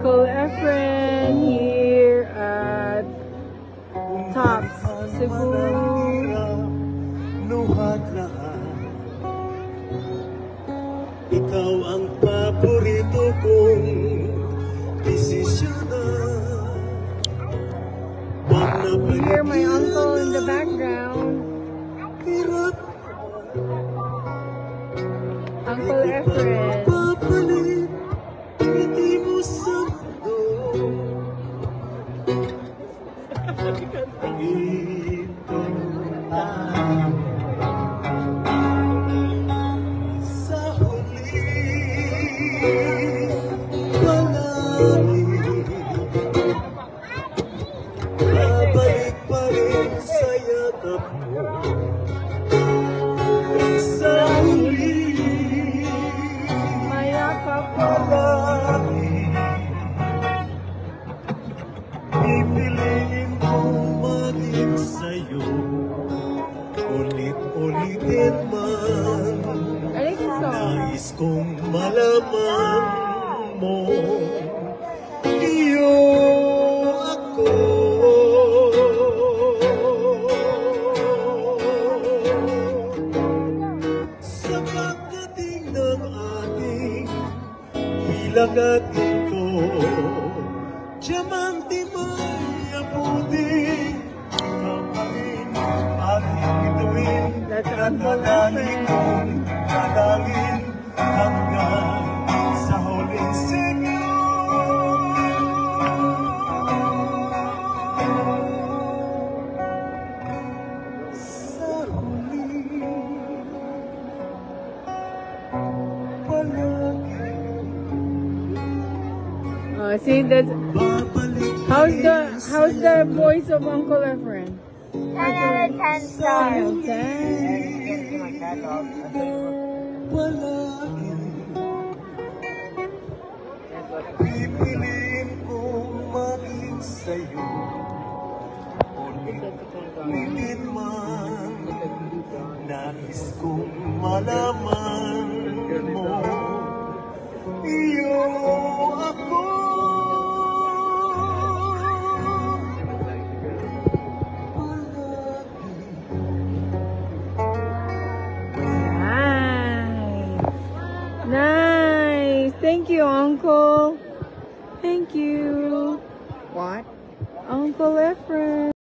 Uncle Efren here at Tops, Cebu. Ikaw ang paborito kong desisyonan. You hear my uncle in the background. Uncle Efren. Babalik pa rin sa yakap mo. Sa huli, Mayakap palagi pipiliin kong maging sa'yo. Ulit-ulitin man, nais kong malaman mo. Iyo ako. Sa pagdating ng ating ilagatin ko, diamante may abutin, kapain ating bituin, dadalhin kong dadalhin hanggang sa huling siglo. See, that's how's the voice of Uncle Efren? 10 out of 10 stars. 10. Pipiliin kong maging sa'yo. Ulit-ulitin man, nais kong malaman mo. Iyo ako. Nice. Thank you, Uncle. Thank you. What? Uncle Efren.